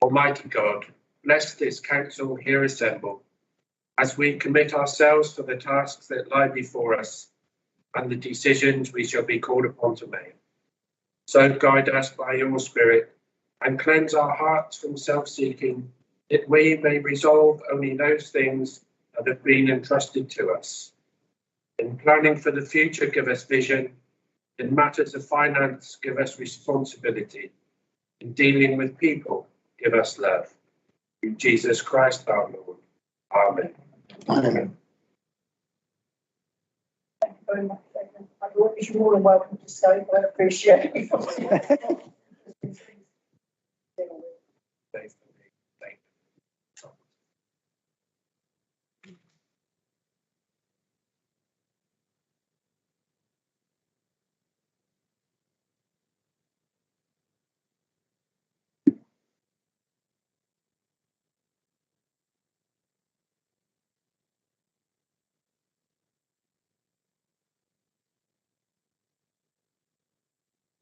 Almighty God, bless this council here assembled, as we commit ourselves to the tasks that lie before us and the decisions we shall be called upon to make. So guide us by your Spirit and cleanse our hearts from self-seeking, that we may resolve only those things that have been entrusted to us. In planning for the future, give us vision. In matters of finance, give us responsibility. In dealing with people, give us love. Through Jesus Christ our Lord. Amen. Amen. Thank you very much, Devon. You're more than welcome to stay, but I appreciate it.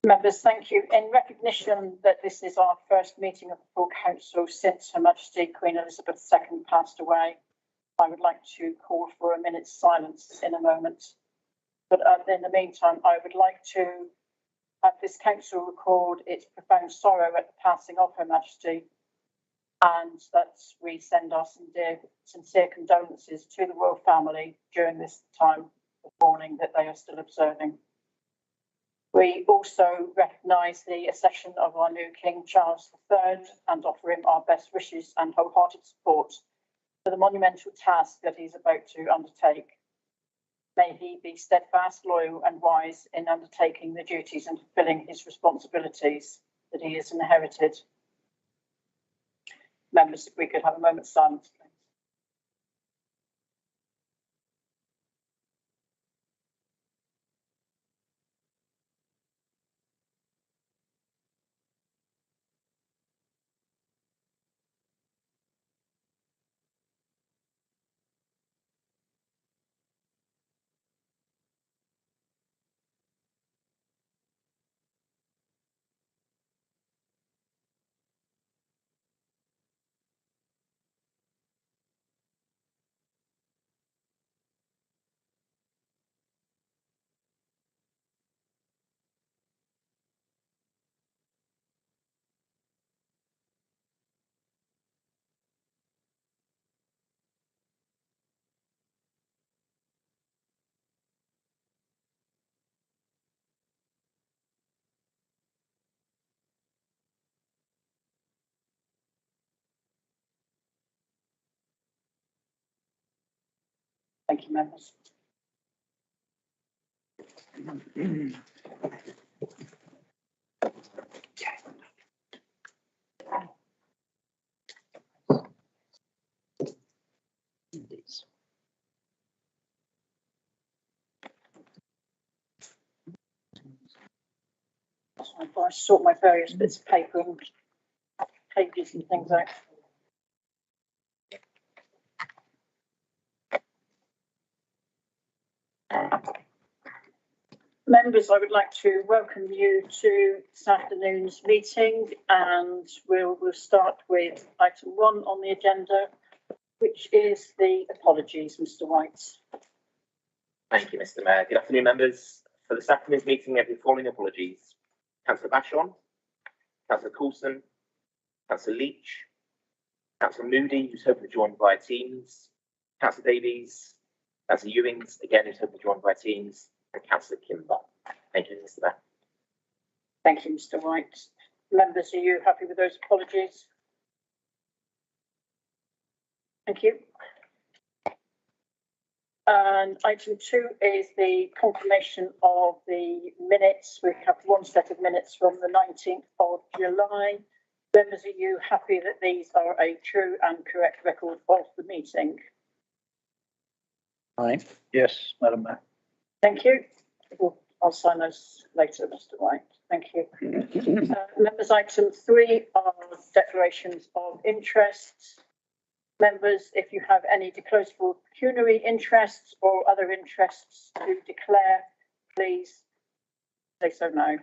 Members, thank you. In recognition that this is our first meeting of the full council since Her Majesty Queen Elizabeth II passed away, I would like to call for a minute's silence in a moment. But in the meantime, I would like to have this council record its profound sorrow at the passing of Her Majesty, and that we send our sincere condolences to the royal family during this time of mourning that they are still observing. We also recognise the accession of our new King Charles III and offer him our best wishes and wholehearted support for the monumental task that he's about to undertake. May he be steadfast, loyal and wise in undertaking the duties and fulfilling his responsibilities that he has inherited. Members, if we could have a moment's silence, please. Thank you, members. I sort my various bits of paper and pages and things out. Members, I would like to welcome you to this afternoon's meeting, and we'll start with item 1 on the agenda, which is the apologies, Mr. White. Thank you, Mr. Mayor. Good afternoon, members. For this afternoon's meeting, we have the following apologies: Councillor Bashon, Councillor Coulson, Councillor Leach, Councillor Moody, who's hoping to join via Teams, Councillor Davies, Councillor Ewings, again, who's hoping to join via Teams, and Councillor Kimber. Thank you, Mr. Mayor. Thank you, Mr. White. Members, are you happy with those apologies? Thank you. And item 2 is the confirmation of the minutes. We have one set of minutes from the 19th of July. Members, are you happy that these are a true and correct record of the meeting? Aye. Yes, Madam Mayor. Thank you. I'll sign those later, Mr. White. Thank you. Members, item 3 are declarations of interest. Members, if you have any declarable pecuniary interests or other interests to declare, please say so now.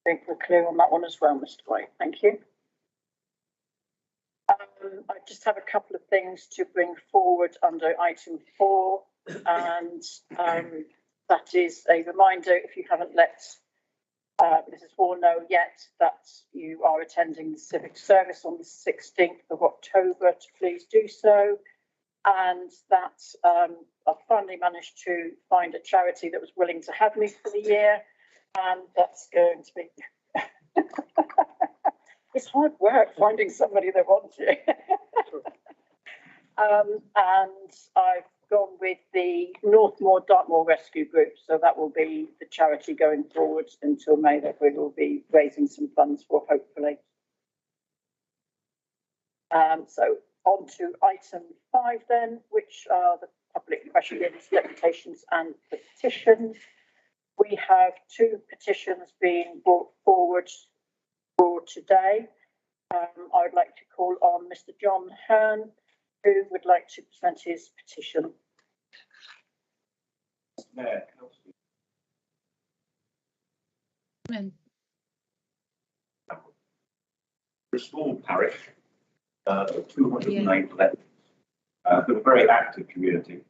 think we're clear on that one as well, Mr. White. Thank you. I just have a couple of things to bring forward under item 4, and that is a reminder, if you haven't let Mrs. Hall know yet, that you are attending the civic service on the 16th of October, to please do so. And that I finally managed to find a charity that was willing to have me for the year, and that's going to be it's hard work finding somebody that wants you. And I've gone with the Northmoor Dartmoor Rescue Group, so that will be the charity going forward until May that we will be raising some funds for, hopefully. So on to item 5 then, which are the public questions, deputations and petitions. We have 2 petitions being brought forward for today. I would like to call on Mr. John Hearn, who would like to present his petition. Mayor, a small parish of 208 electors, but a very active community.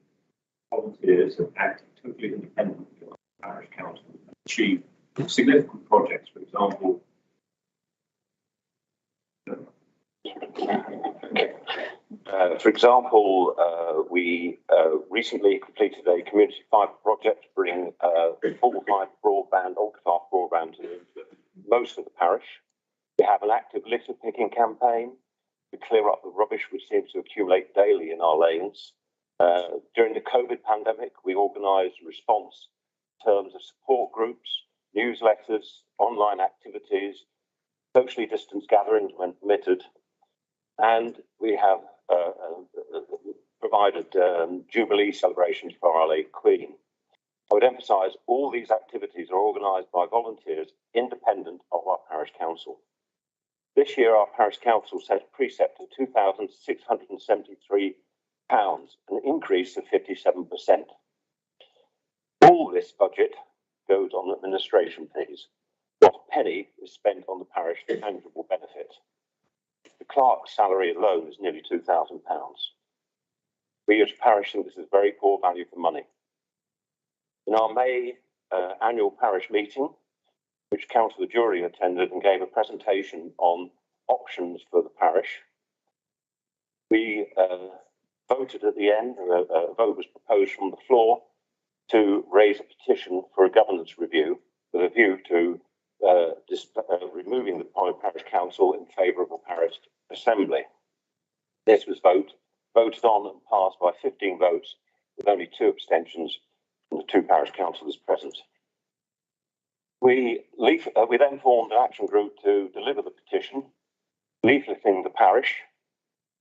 Volunteers have acted totally independently of the parish council and achieved significant projects. For example, we recently completed a community fibre project to bring full fibre broadband, ultra-fast broadband to most of the parish. We have an active litter picking campaign to clear up the rubbish which seems to accumulate daily in our lanes. During the COVID pandemic, we organised a response in terms of support groups, newsletters, online activities, socially distanced gatherings when permitted, and we have provided Jubilee celebrations for Our Lady Queen. I would emphasise all these activities are organised by volunteers independent of our parish council. This year, our parish council set a precept of £2,673, an increase of 57%. All this budget goes on administration fees. Not a penny is spent on the parish tangible benefit. The clerk's salary alone is nearly £2,000. We as a parish think this is very poor value for money. In our May annual parish meeting, which Councillor Jury attended and gave a presentation on options for the parish, we voted at the end, a vote was proposed from the floor to raise a petition for a governance review with a view to removing the parish council in favour of a parish assembly. This was voted on and passed by 15 votes, with only 2 abstentions from the 2 parish councillors present. We then formed an action group to deliver the petition, leafleting the parish,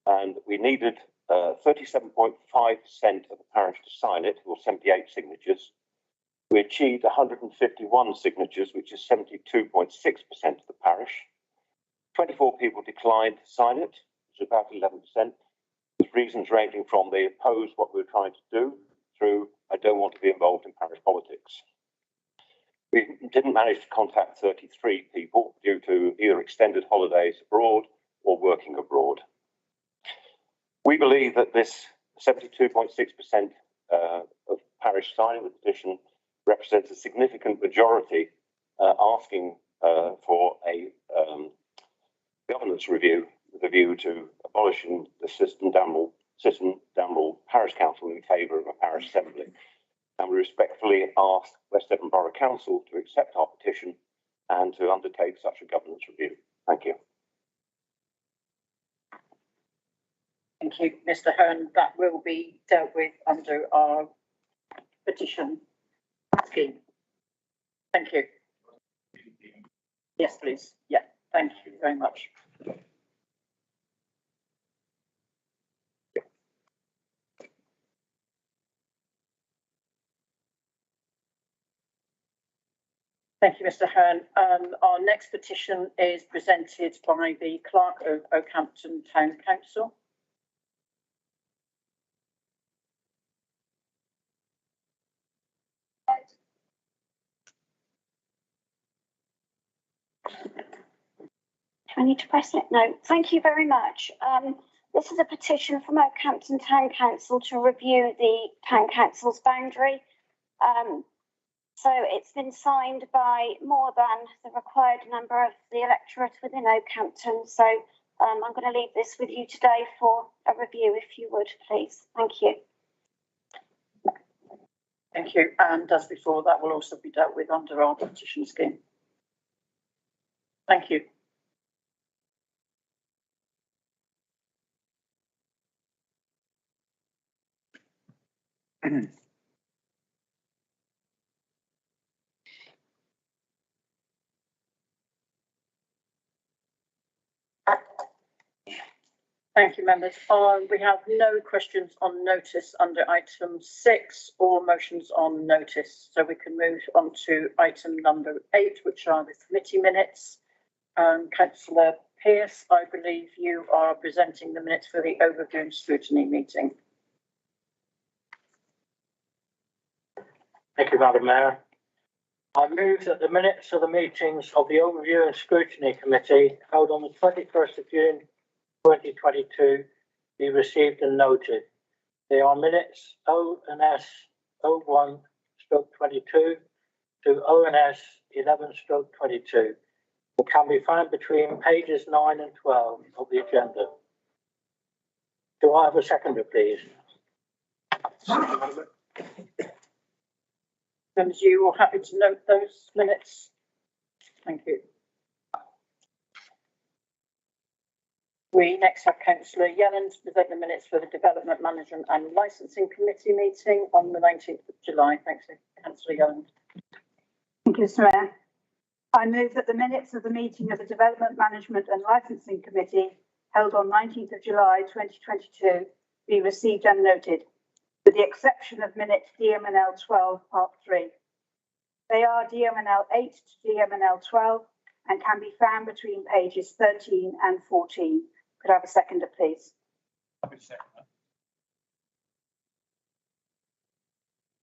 and we needed 37.5% of the parish to sign it, or 78 signatures. We achieved 151 signatures, which is 72.6% of the parish. 24 people declined to sign it, which is about 11%, with reasons ranging from they oppose what we were trying to do through I don't want to be involved in parish politics. We didn't manage to contact 33 people due to either extended holidays abroad or working abroad. We believe that this 72.6% of parish signing the petition represents a significant majority asking for a governance review with a view to abolishing the system Damrell Parish Council in favour of a parish assembly. And we respectfully ask West Devon Borough Council to accept our petition and to undertake such a governance review. Thank you. Thank you, Mr. Hearn. That will be dealt with under our petition scheme. Thank you. Yes, please. Yeah, thank you very much. Thank you, Mr. Hearn. Our next petition is presented by the Clerk of Oakhampton Town Council. Do I need to press it? No. Thank you very much. This is a petition from Oakhampton Town Council to review the Town Council's boundary. So it's been signed by more than the required number of the electorate within Oakhampton. So I'm going to leave this with you today for a review, if you would, please. Thank you. Thank you. And as before, that will also be dealt with under our petition scheme. Thank you. Thank you, members. We have no questions on notice under item 6 or motions on notice. So we can move on to item number 8, which are the committee minutes. Councillor Pearce, I believe you are presenting the minutes for the overview and scrutiny meeting. Thank you, Madam Mayor. I move that the minutes of the meetings of the Overview and Scrutiny Committee held on the 21st of June 2022 be received and noted. They are minutes O&S 01/22 to O&S 11/22 and can be found between pages 9 and 12 of the agenda. Do I have a seconder, please? Members, you are happy to note those minutes? Thank you. We next have Councillor Yelland to present the minutes for the Development Management and Licensing Committee meeting on the 19th of July. Thanks, Councillor Yelland. Thank you, Mr. Mayor. I move that the minutes of the meeting of the Development Management and Licensing Committee held on 19th of July 2022 be received and noted, with the exception of minute DMNL 12 part 3. They are DMNL 8 to DMNL 12 and can be found between pages 13 and 14. Could I have a seconder, please?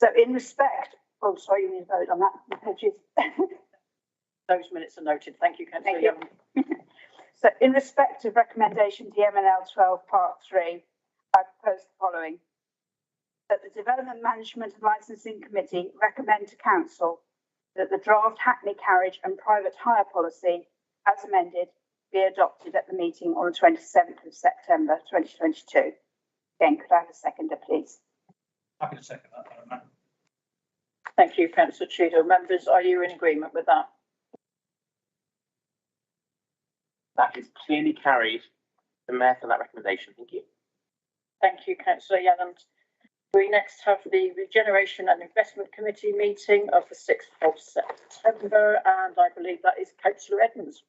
So in respect, oh, sorry, you need to vote on that. Pages. Those minutes are noted. Thank you, Councillor Yelland. So in respect of recommendation DMNL 12 part 3, I propose the following. That the Development Management and Licensing Committee recommend to Council that the draft Hackney carriage and private hire policy, as amended, be adopted at the meeting on the 27th of September 2022. Again, could I have a seconder, please? Happy to second that, Madam Mayor. Thank you, Councillor Cheadle. Members, are you in agreement with that? That is clearly carried. The Mayor for that recommendation. Thank you. Thank you, Councillor Yelland. We next have the Regeneration and Investment Committee meeting of the 6th of September, and I believe that is Councillor Edmonds.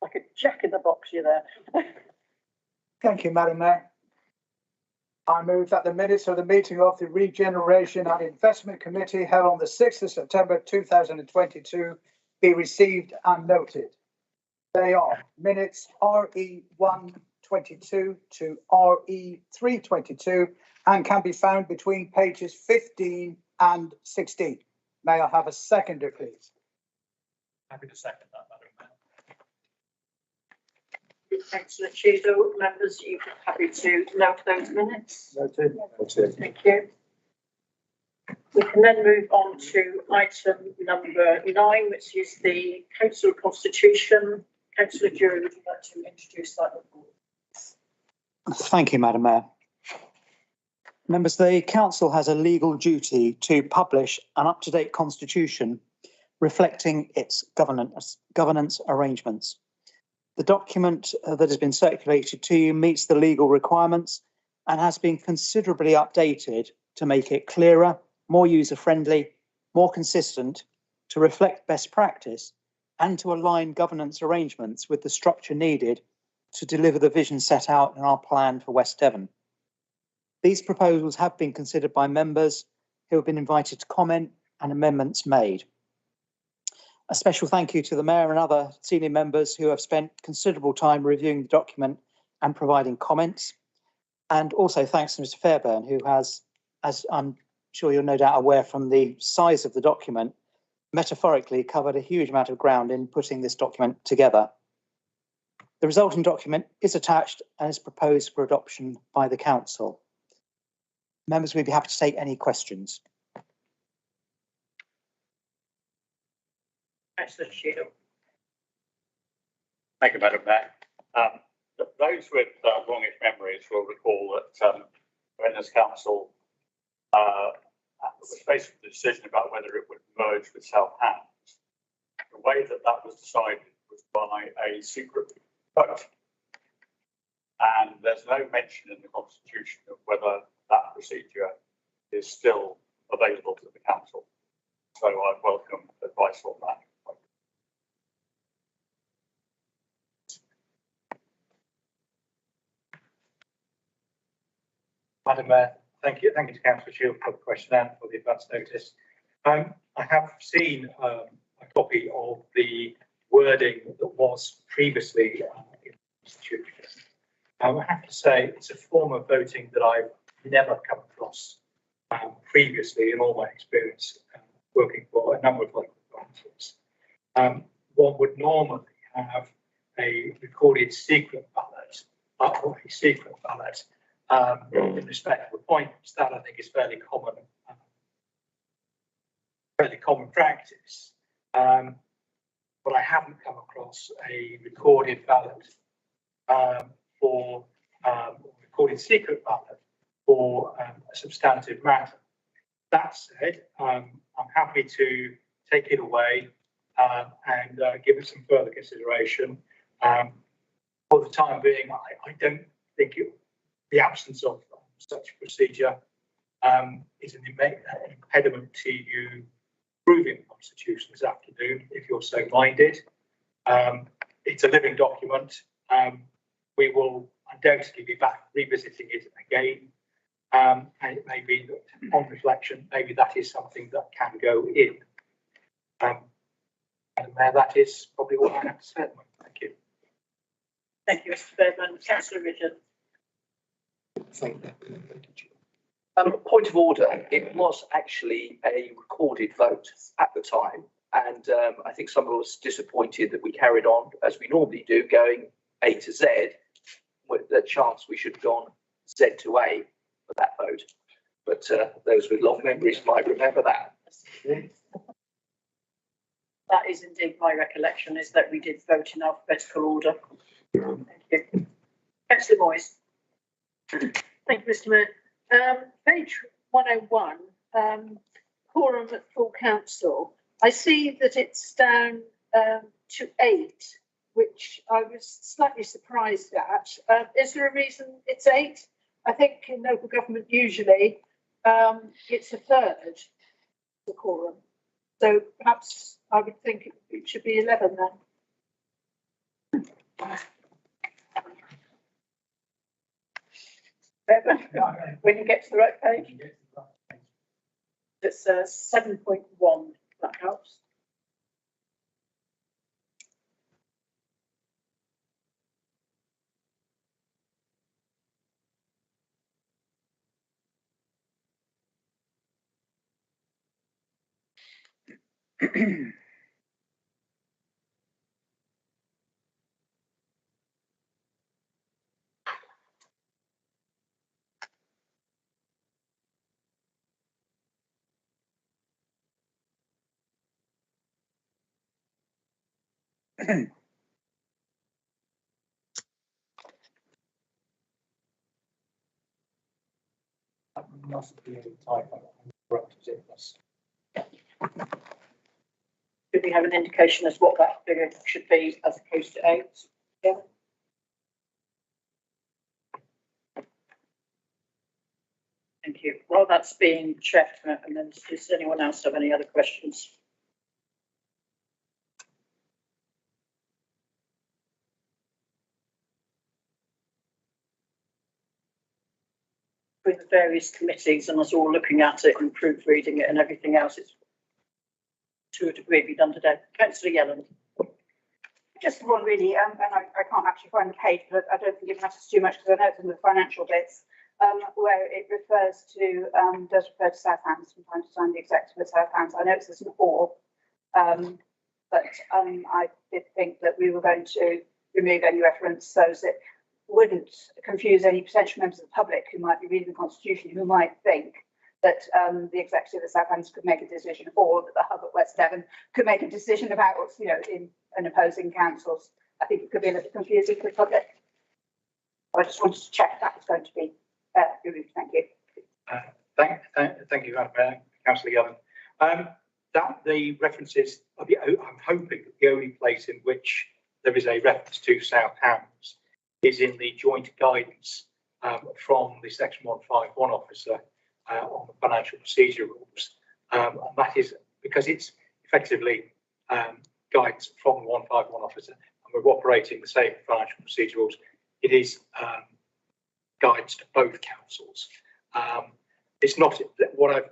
Like a jack in the box, you're there. Thank you, Madam Mayor. I move that the minutes of the meeting of the Regeneration and Investment Committee held on the 6th of September 2022 be received and noted. They are minutes RE 1/22 to RE 3/22 and can be found between pages 15 and 16. May I have a seconder, please? Happy to second that, Madam Mayor. Councillor Cheadle. Members, are you happy to note those minutes? Noted. Thank you. We can then move on to item number 9, which is the Council Constitution. Councillor Drury, would you like to introduce that report? Thank you, Madam Mayor. Members, the Council has a legal duty to publish an up-to-date constitution reflecting its governance arrangements. The document that has been circulated to you meets the legal requirements and has been considerably updated to make it clearer, more user-friendly, more consistent, to reflect best practice and to align governance arrangements with the structure needed to deliver the vision set out in our plan for West Devon. These proposals have been considered by members who have been invited to comment and amendments made. A special thank you to the Mayor and other senior members who have spent considerable time reviewing the document and providing comments. And also thanks to Mr. Fairbairn, who has, as I'm sure you're no doubt aware from the size of the document, metaphorically covered a huge amount of ground in putting this document together. The resulting document is attached and is proposed for adoption by the council. Members, we'd be happy to take any questions. Councillor Shield. Thank you, Madam Mayor. Those with longish memories will recall that when this council was faced with the decision about whether it would merge with Southampton, the way that that was decided was by a secret vote. And there's no mention in the Constitution of whether that procedure is still available to the council. So I welcome advice on that. Madam Mayor, thank you to Councillor Shield for the question and for the advance notice. I have seen a copy of the wording that was previously in the Constitution. I have to say it's a form of voting that I've never come across previously in all my experience working for a number of local authorities. One would normally have a recorded secret ballot or a secret ballot in respect of appointments. That I think is fairly common practice. But I haven't come across a recorded ballot for recorded secret ballot for a substantive matter. That said, I'm happy to take it away and give it some further consideration. For the time being, I don't think the absence of such procedure is an impediment to you approving the Constitution this afternoon, if you're so minded. It's a living document. We will undoubtedly be back revisiting it again. And it may be that on reflection, maybe that is something that can go in. And that is probably all I have to say at the moment. Thank you. Thank you, Mr. Devon. Councillor Richard. Thank you. Point of order, it was actually a recorded vote at the time, and I think some of us disappointed that we carried on as we normally do, going A to Z, with the chance we should have gone Z to A for that vote. But those with long memories might remember that. That is indeed my recollection, is that we did vote in alphabetical order. Thank you. Councillor Moyes. Thank you, Mr. Mayor. Page 101, quorum at full council. I see that it's down to 8, which I was slightly surprised at. Is there a reason it's 8? I think in local government usually it's a third, the quorum. So perhaps I would think it should be 11 then. When you get to the right page, it's 7.1. That helps. Must be a typo. Could we have an indication as what that figure should be as opposed to 8? Yeah. Thank you. While that's being checked, and then does anyone else have any other questions? With the various committees and us all looking at it and proofreading it and everything else, it's to a degree be done today. Councillor Yelland. Just one really, and I can't actually find the page, but I don't think it matters too much because I know it's in the financial bits, where it refers to, does refer to Southampton from time to time, the executive of Southampton. I know it says an or, but I did think that we were going to remove any reference so that it wouldn't confuse any potential members of the public who might be reading the Constitution, who might think that the executive of Southampton could make a decision, or that the hub at West Devon could make a decision about, you know, in an opposing councils. I think it could be a little confusing for the public. I just wanted to check that was going to be removed. Thank you. Thank you, Madam Mayor, Councillor Yellen. That the references, I'm hoping that the only place in which there is a reference to Southampton is in the joint guidance from the Section 151 officer on the financial procedure rules. And that is because it's effectively guidance from the 151 officer, and we're operating the same financial procedure rules. It is guidance to both councils. It's not what I've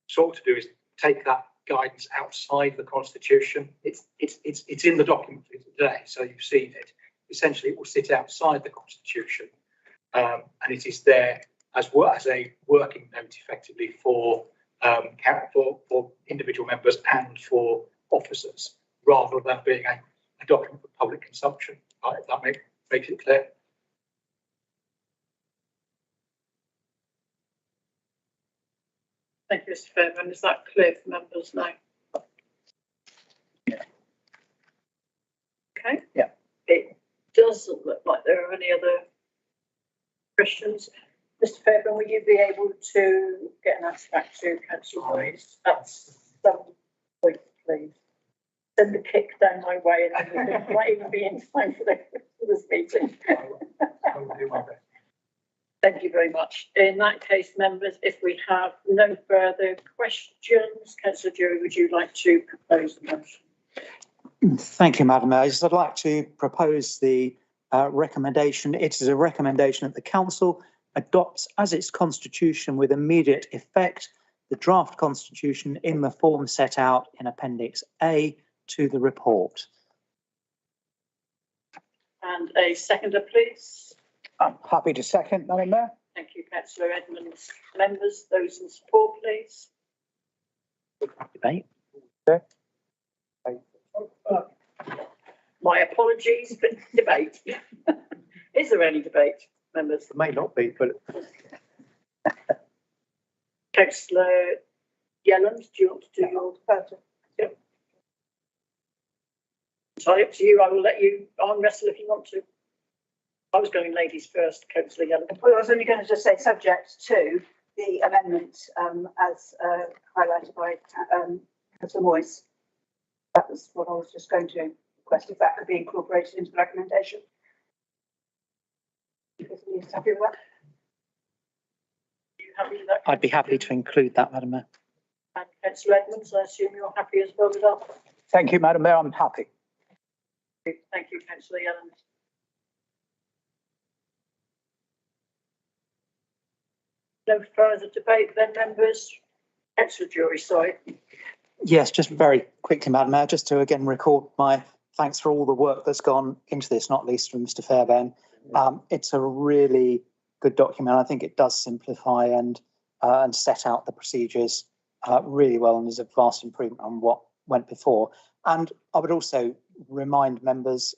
sought to do is take that guidance outside the Constitution. It's in the document today, so you've seen it. Essentially, it will sit outside the Constitution, and it is there as well as a working note, effectively for individual members and for officers, rather than being a document for public consumption. Right, if that makes it clear. Thank you, Mr. Fairbairn. Is that clear for members now? Yeah. Okay. Yeah. It doesn't look like there are any other questions. Mr. Fairbairn, will you be able to get an answer back to Councillor Boyce at some point, please? Send the kick down my way, and then we might even be in time for this meeting. I will do my best. Thank you very much. In that case, members, if we have no further questions, Councillor Jury, would you like to propose the motion? Thank you, Madam Mayor. I'd like to propose the recommendation. It is a recommendation that the Council adopts as its constitution with immediate effect the draft constitution in the form set out in Appendix A to the report. And a seconder, please. I'm happy to second, Madam Mayor. Thank you, Councillor Edmonds. Members, those in support, please. Debate. My apologies, but debate. Is there any debate, members? It may not be, but Councillor Yelland, do you want to do your photo? Yep. Entirely up to you. I will let you arm wrestle if you want to. I was going ladies first, Councillor Yelland. Well, I was only going to just say subject to the amendment as highlighted by Councillor Moyes. That was what I was just going to request, if that could be incorporated into the recommendation. Happy with that? You happy with that? I'd be happy to include that, Madam Mayor. And Councillor Edmonds, I assume you're happy as well with that? thank you, Madam Mayor. I'm happy. Thank you, Councillor Yelland. No further debate then, members. Councillor Jury, sorry. Yes, just very quickly, Madam Mayor, just to again record my thanks for all the work that's gone into this, not least from Mr. Fairbairn. It's a really good document. I think it does simplify and set out the procedures really well, and is a vast improvement on what went before. And I would also remind members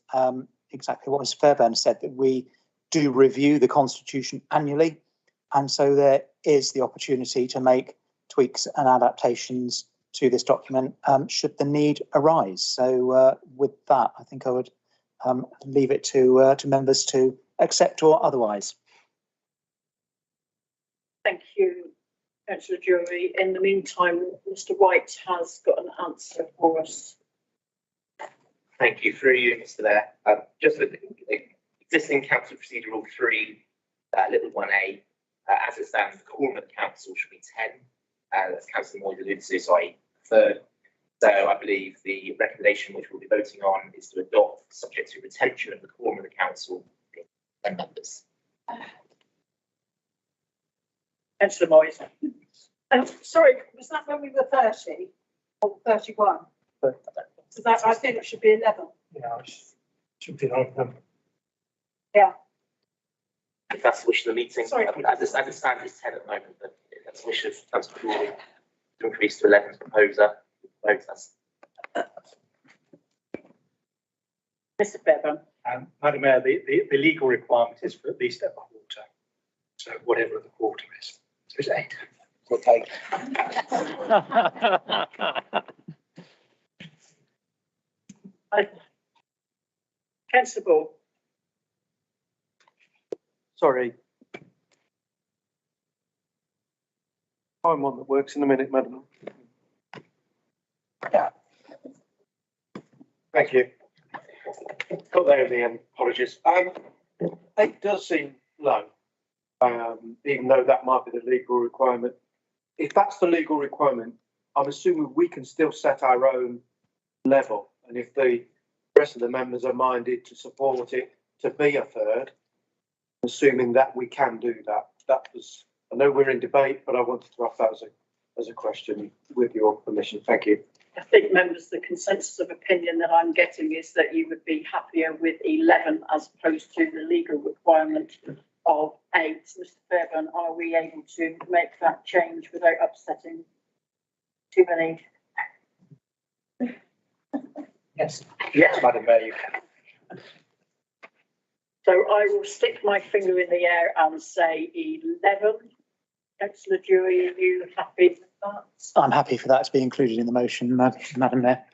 exactly what Mr. Fairbairn said, that we do review the Constitution annually, and so there is the opportunity to make tweaks and adaptations to this document should the need arise. So with that, I think I would leave it to members to accept or otherwise. Thank you, Councillor Jury. In the meantime, Mr. White has got an answer for us. Thank you. Through you, Mr. Mayor. Just with the existing Council Procedure Rule 3, little 1A, as it stands, the quorum of the council should be 10. As Councillor Moyes alluded to, so I third. So I believe the recommendation which we'll be voting on is to adopt, subject to retention of the quorum of the council, 10 members. Councillor Moyes. Sorry, was that when we were 30 or 31? So that, I think it should be 11. Yeah, it should be open. Yeah. If that's the wish of the meeting, Sorry. as it stands, it's 10 at the moment, but if that's the wish of Councillor Crawley to increase to 11 proposer, vote that's. Mr Devon. Madam Mayor, the legal requirement is for at least a quarter. So whatever the quarter is. So it's 8. Okay. Councillor Ball. Sorry. I'm one that works in a minute, Madam. Yeah. Thank you. Got there in the end, apologies. 8 does seem low, even though that might be the legal requirement. If that's the legal requirement, I'm assuming we can still set our own level. And if the rest of the members are minded to support it to be a third, assuming that we can do that. That was, I know we're in debate, but I wanted to ask that as a question with your permission. Thank you. I think, members, the consensus of opinion that I'm getting is that you would be happier with 11 as opposed to the legal requirement of 8. Mr Fairburn, are we able to make that change without upsetting too many? Yes. Yes, Madam Mayor, you can. So I will stick my finger in the air and say 11. Councillor Dewey, are you happy with that? I'm happy for that to be included in the motion, Madam Mayor.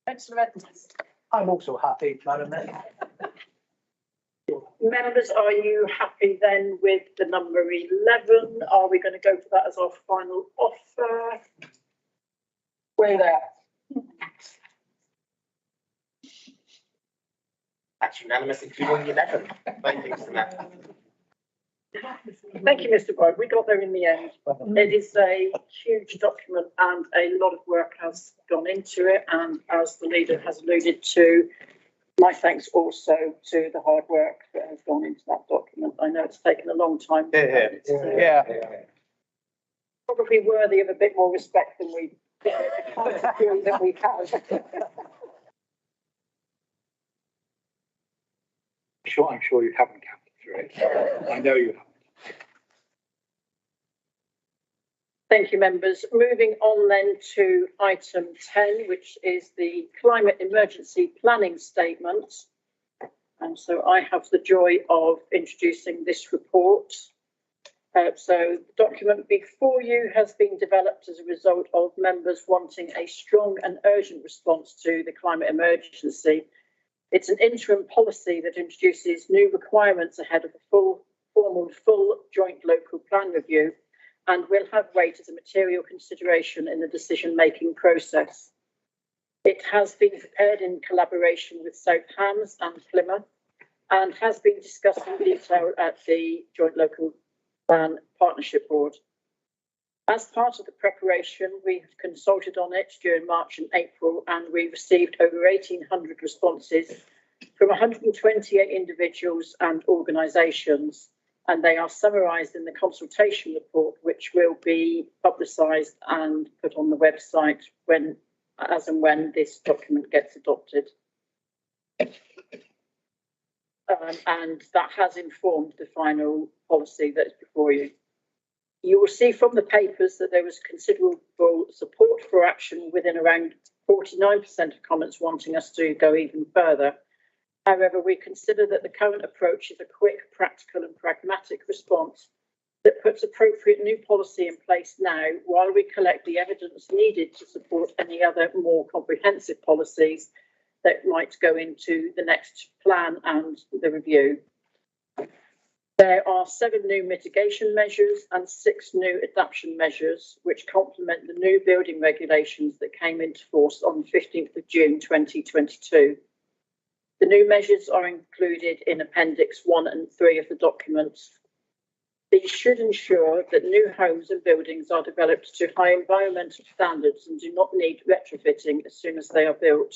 Councillor Edmonds. I'm also happy, Madam Mayor. Members, are you happy then with the number 11? Are we going to go for that as our final offer? We're there. That's unanimous, including 11. Thank you, Mr Mayor. Thank you, Mr Boyd. We got there in the end. It is a huge document and a lot of work has gone into it. And as the leader has alluded to, my thanks also to the hard work that has gone into that document. I know it's taken a long time. Yeah. Probably worthy of a bit more respect than we that we have. I'm sure you haven't counted through it. I know you haven't. Thank you, members. Moving on then to item 10, which is the climate emergency planning statement. And so I have the joy of introducing this report. So the document before you has been developed as a result of members wanting a strong and urgent response to the climate emergency. It's an interim policy that introduces new requirements ahead of the full joint local plan review and will have weight as a material consideration in the decision-making process. It has been prepared in collaboration with South Hams and Plymouth and has been discussed in detail at the Joint Local Plan Partnership Board. As part of the preparation, we have consulted on it during March and April, and we received over 1,800 responses from 128 individuals and organisations, and they are summarised in the consultation report, which will be publicised and put on the website as and when this document gets adopted. And that has informed the final policy that is before you. You will see from the papers that there was considerable support for action, within around 49% of comments wanting us to go even further. However, we consider that the current approach is a quick, practical and pragmatic response that puts appropriate new policy in place now while we collect the evidence needed to support any other more comprehensive policies that might go into the next plan and the review. There are 7 new mitigation measures and 6 new adaptation measures, which complement the new building regulations that came into force on the 15th of June 2022. The new measures are included in Appendix 1 and 3 of the documents. These should ensure that new homes and buildings are developed to high environmental standards and do not need retrofitting as soon as they are built.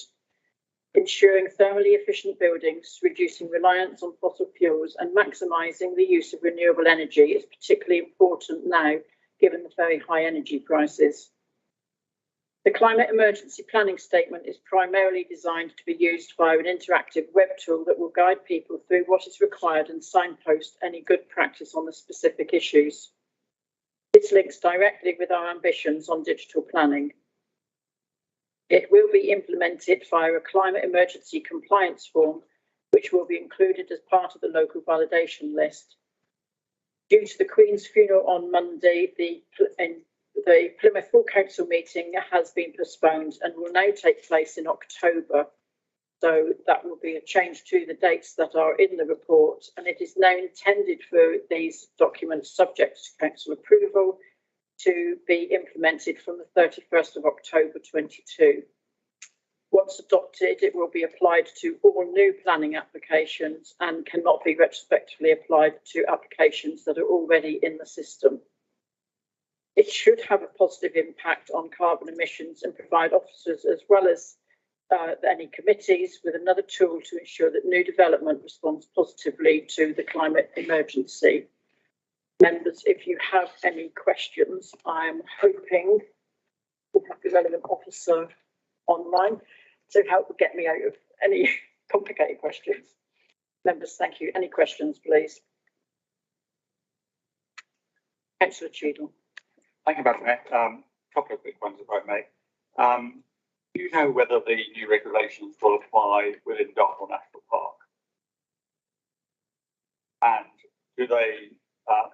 Ensuring thermally efficient buildings, reducing reliance on fossil fuels and maximising the use of renewable energy is particularly important now, given the very high energy prices. The climate emergency planning statement is primarily designed to be used via an interactive web tool that will guide people through what is required and signpost any good practice on the specific issues. This links directly with our ambitions on digital planning. It will be implemented via a climate emergency compliance form, which will be included as part of the local validation list. Due to the Queen's funeral on Monday, the Plymouth Full Council meeting has been postponed and will now take place in October. So that will be a change to the dates that are in the report, and it is now intended for these documents, subject to council approval, to be implemented from the 31st of October 22. Once adopted, it will be applied to all new planning applications and cannot be retrospectively applied to applications that are already in the system. It should have a positive impact on carbon emissions and provide officers as well as any committees with another tool to ensure that new development responds positively to the climate emergency. Members, if you have any questions, I'm hoping we'll have the relevant officer online to help get me out of any complicated questions. Members, thank you. Any questions, please? Councillor Cheadle. Thank you, Madam Mayor. Couple of quick ones, if I may. Do you know whether the new regulations will apply within Dartmoor National Park? And do they?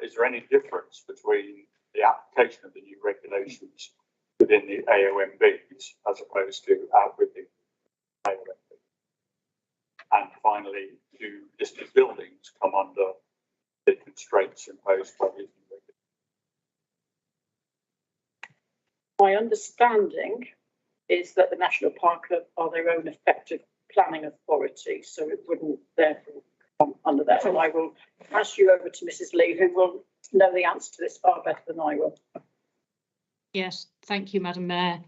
Is there any difference between the application of the new regulations within the AOMBs as opposed to out with the AOMB? And finally, do listed buildings come under the constraints imposed by these new regulations? My understanding is that the National Park are their own effective planning authority, so it wouldn't therefore come under that. And I will pass you over to Mrs. Lee, who will know the answer to this far better than I will. Yes, thank you, Madam Mayor.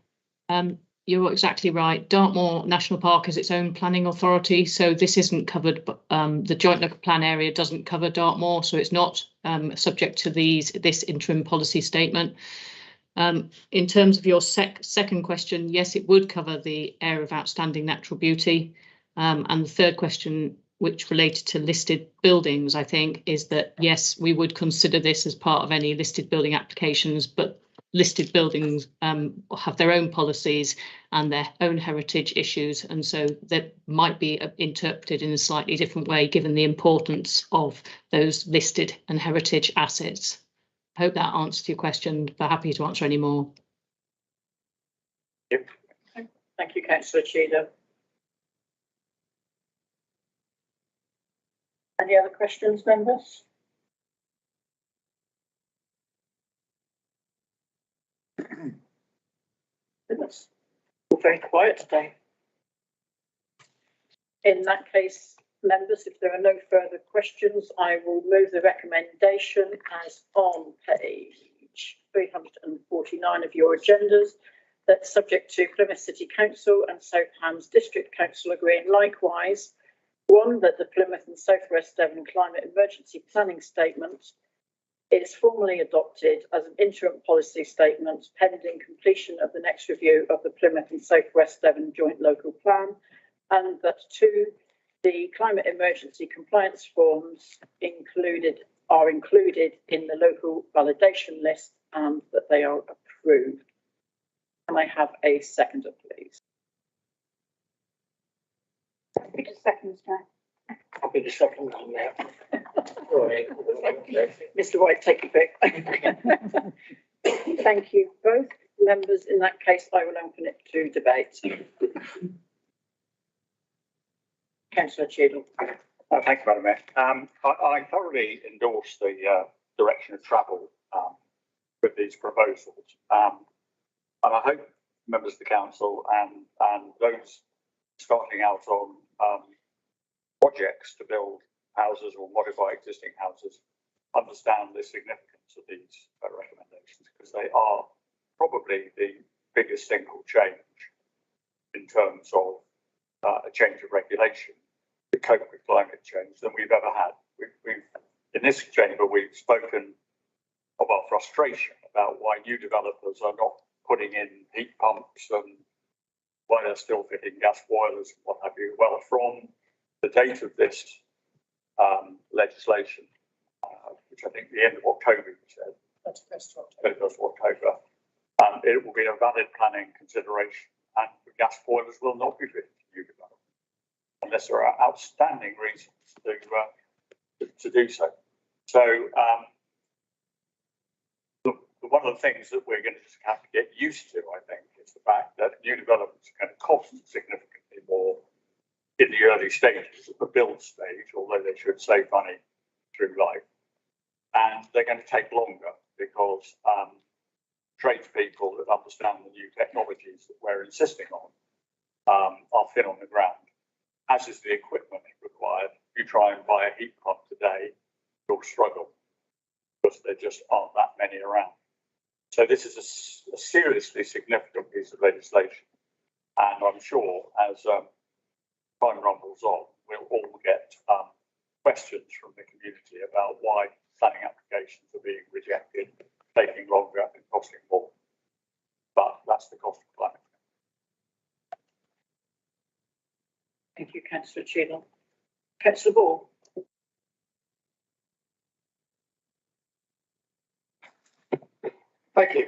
You're exactly right. Dartmoor National Park is its own planning authority, so this isn't covered. The joint local plan area doesn't cover Dartmoor, so it's not subject to this interim policy statement. In terms of your second question, yes, it would cover the area of outstanding natural beauty. And the third question, which related to listed buildings, I think, is that, yes, we would consider this as part of any listed building applications, but listed buildings have their own policies and their own heritage issues. And so that might be interpreted in a slightly different way, given the importance of those listed and heritage assets. I hope that answers your question, but happy to answer any more. Yep. Thank you, Councillor Cheadle. Any other questions, members? Goodness, we're very quiet today. In that case, members, if there are no further questions, I will move the recommendation as on page 349 of your agendas, that subject to Plymouth City Council and South Hams District Council agreeing likewise, one, that the Plymouth and South West Devon Climate Emergency Planning Statement is formally adopted as an interim policy statement pending completion of the next review of the Plymouth and South West Devon Joint Local Plan, and that two, the climate emergency compliance forms are included in the local validation list and that they are approved. Can I have a seconder, please? Seconds, Chair. I'll be the second on there. Mr. White, take your pick. Thank you both. Members, in that case, I will open it to debate. Councillor Cheadle. Thank you, Madam Mayor. I thoroughly endorse the direction of travel with these proposals. And I hope members of the council and those starting out on projects to build houses or modify existing houses understand the significance of these recommendations, because they are probably the biggest single change in terms of a change of regulation to cope with climate change than we've ever had. We've in this chamber, we've spoken of our frustration about why new developers are not putting in heat pumps and why they're still fitting gas boilers and what have you. Well, from the date of this legislation, which I think the end of October, you said, 31st of October, it will be a valid planning consideration and the gas boilers will not be fitted to new development unless there are outstanding reasons to do so. So one of the things that we're going to just have to get used to, I think, is the fact that new developments are going to cost significantly more in the early stages of the build stage, although they should save money through life. And they're going to take longer because tradespeople that understand the new technologies that we're insisting on are thin on the ground, as is the equipment required. If you try and buy a heat pump today, you'll struggle because there just aren't that many around. So this is a seriously significant piece of legislation. And I'm sure as time rumbles on, we'll all get questions from the community about why planning applications are being rejected, taking longer and costing more. But that's the cost of planning. Thank you, Councillor Cheadle. Councillor Ball. Thank you.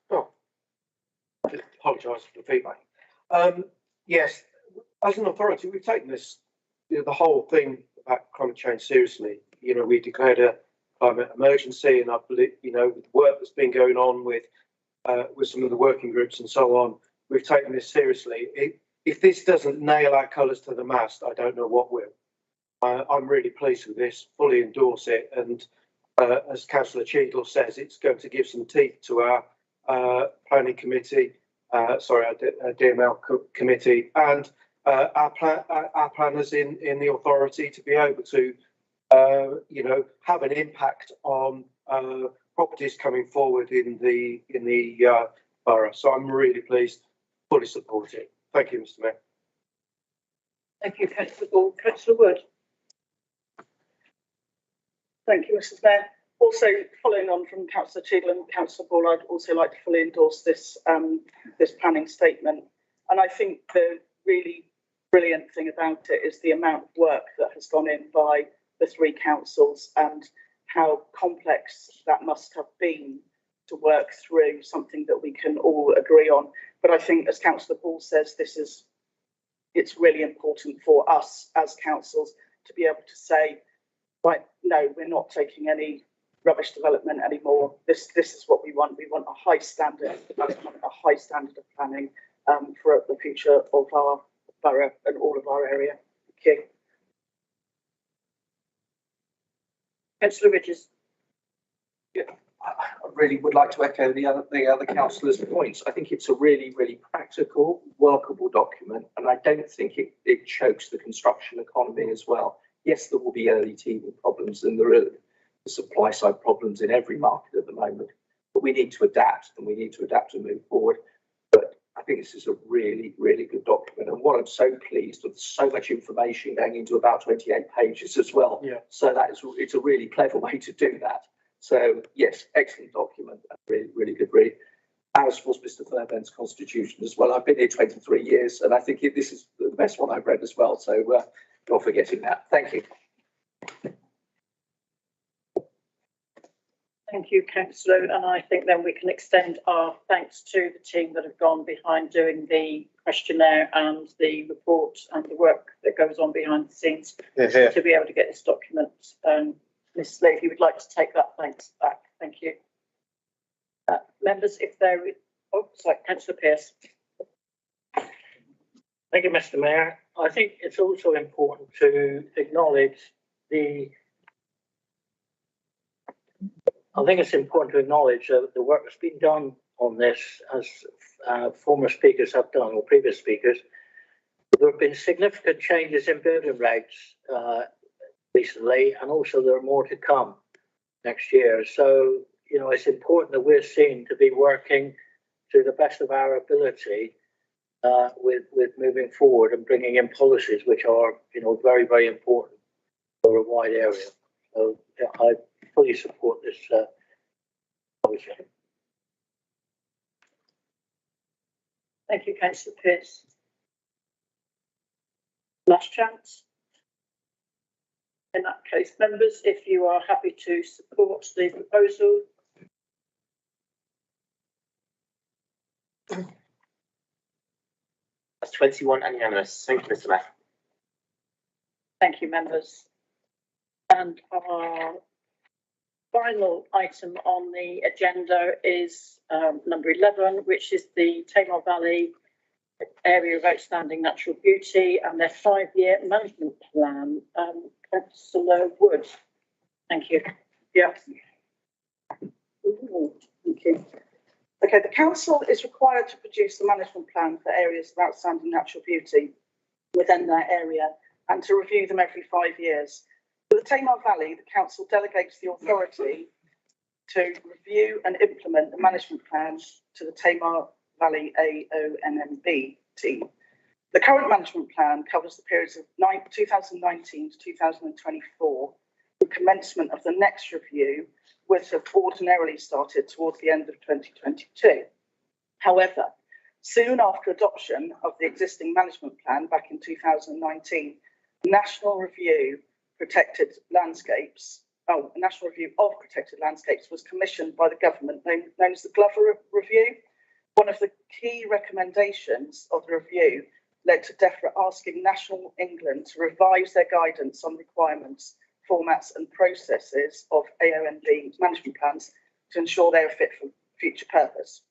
Oh, I apologise for the feedback. Yes, as an authority, we've taken this, the whole thing about climate change seriously. We declared a climate emergency, and I believe, with the work that's been going on with some of the working groups and so on, we've taken this seriously. If this doesn't nail our colours to the mast, I don't know what will. I'm really pleased with this, fully endorse it, and as Councillor Cheadle says, it's going to give some teeth to our planning committee, our DML committee, and our planners in the authority to be able to, have an impact on properties coming forward in the borough. So I'm really pleased, fully support it. Thank you, Mr. Mayor. Thank you, Councillor Ball. Councillor Wood. Thank you, Mrs. Mayor. Also, following on from Councillor Cheadle and Councillor Ball, I'd also like to fully endorse this this planning statement. And I think the really brilliant thing about it is the amount of work that has gone in by the three councils and how complex that must have been to work through something that we can all agree on. But I think, as Councillor Ball says, it's really important for us as councils to be able to say, right, no, we're not taking any rubbish development anymore. This is what we want. We want a high standard of development, a high standard of planning for the future of our borough and all of our area. Thank you. Councillor Ridges. Yeah, I really would like to echo the other councillors' points. I think it's a really, really practical, workable document, and I don't think it chokes the construction economy as well. Yes, there will be early teething problems, and there are the supply side problems in every market at the moment, but we need to adapt, and we need to adapt and move forward. But I think this is a really, really good document, and what I'm so pleased with, so much information going into about 28 pages as well. Yeah. So it's a really clever way to do that. So yes, excellent document, really, really good read. As was Mr. Fairbairn's constitution as well. I've been here 23 years, and I think this is the best one I've read as well. So not forgetting that. Thank you. Thank you, Councillor, and I think then we can extend our thanks to the team that have gone behind doing the questionnaire and the report and the work that goes on behind the scenes to be able to get this document. Ms. Lee, if you would like to take that thanks back, thank you. Members, if there, Councillor Pearce. Thank you, Mr. Mayor. I think it's also important to acknowledge the work that's been done on this, as former speakers have done, or previous speakers. There have been significant changes in building regs recently, and also there are more to come next year. So, it's important that we're seen to be working to the best of our ability with moving forward and bringing in policies which are, very, very important for a wide area. So yeah, I fully support this policy. Thank you, Councillor Pearce. Last chance. In that case, members, if you are happy to support the proposal. That's 21 and unanimous. Thank you, Mr. Mayor. Thank you, members. And our final item on the agenda is number 11, which is the Tamar Valley Area of Outstanding Natural Beauty and their 5-year management plan. Councillor Wood. Thank you. Yeah. Ooh, thank you. Okay, the council is required to produce the management plan for areas of outstanding natural beauty within their area and to review them every 5 years. For the Tamar Valley, the council delegates the authority to review and implement the management plan to the Tamar Valley AONMB team. The current management plan covers the periods of 2019 to 2024. The commencement of the next review would have ordinarily started towards the end of 2022. National Review a National Review of Protected Landscapes was commissioned by the government, known as the Glover Review. One of the key recommendations of the review led to DEFRA asking National England to revise their guidance on requirements, formats and processes of AONB management plans to ensure they are fit for future purpose.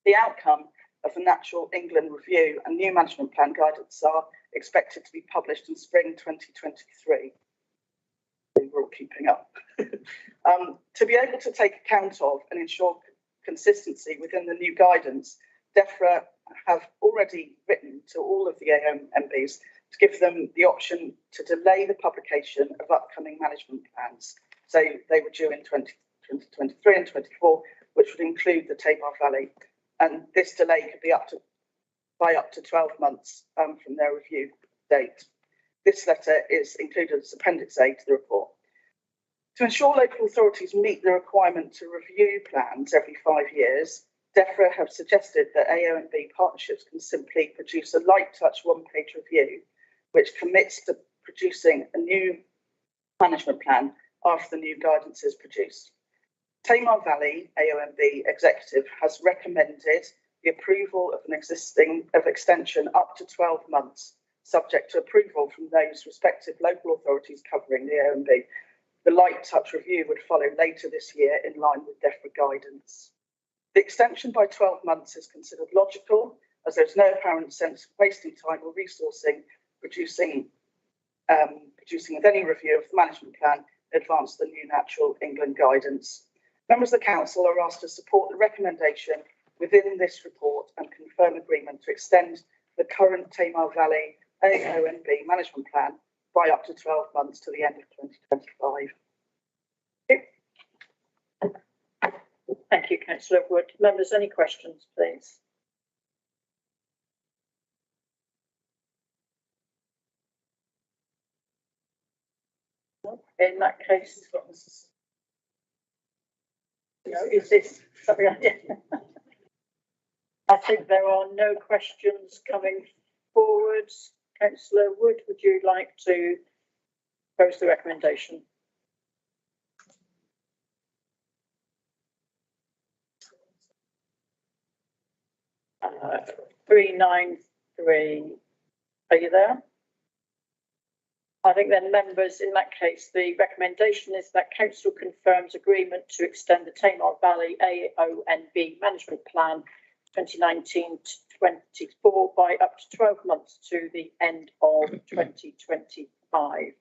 The outcome of the National England review and new management plan guidance are expected to be published in spring 2023. We're all keeping up. To be able to take account of and ensure consistency within the new guidance, DEFRA have already written to all of the AONBs to give them the option to delay the publication of upcoming management plans. So they were due in 2023 and 24, which would include the Tamar Valley. And this delay could be up to 12 months from their review date. This letter is included as Appendix A to the report. To ensure local authorities meet the requirement to review plans every 5 years, DEFRA have suggested that AONB partnerships can simply produce a light touch one-page review, which commits to producing a new management plan after the new guidance is produced. Tamar Valley AONB executive has recommended the approval of extension up to 12 months, subject to approval from those respective local authorities covering the AONB. The light touch review would follow later this year in line with DEFRA guidance. The extension by 12 months is considered logical, as there's no apparent sense of wasting time or resourcing producing with any review of the management plan in advance of the new Natural England guidance. Members of the council are asked to support the recommendation within this report and confirm agreement to extend the current Tamar Valley AONB management plan by up to 12 months to the end of 2025. Thank you, Councillor Wood. Members, any questions, please? In that case, is this something? I think there are no questions coming forward. Councillor Wood, would you like to propose the recommendation? Uh, 393. Are you there? I think then, members, in that case, the recommendation is that council confirms agreement to extend the Tamar Valley AONB management plan 2019 to 24 by up to 12 months to the end of 2025.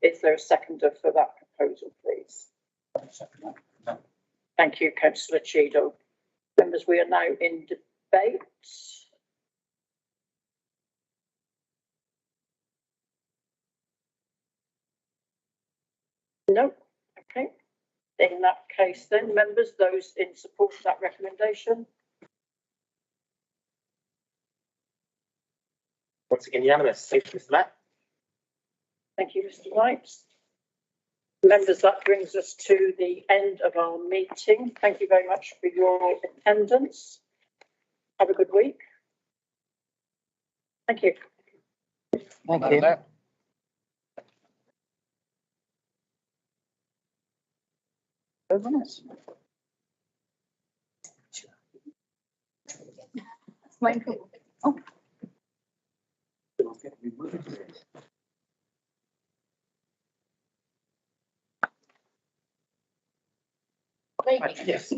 Is there a seconder for that proposal, please? Thank you, Councillor Cheadle. Members, we are now in debate. No. Okay. In that case, then, members, those in support of that recommendation. Once again, unanimous. Thank you, Mr. Mayor. Thank you, Mr. White. Members, that brings us to the end of our meeting. Thank you very much for your attendance. Have a good week. Thank you. Thank you. Michael. Yes.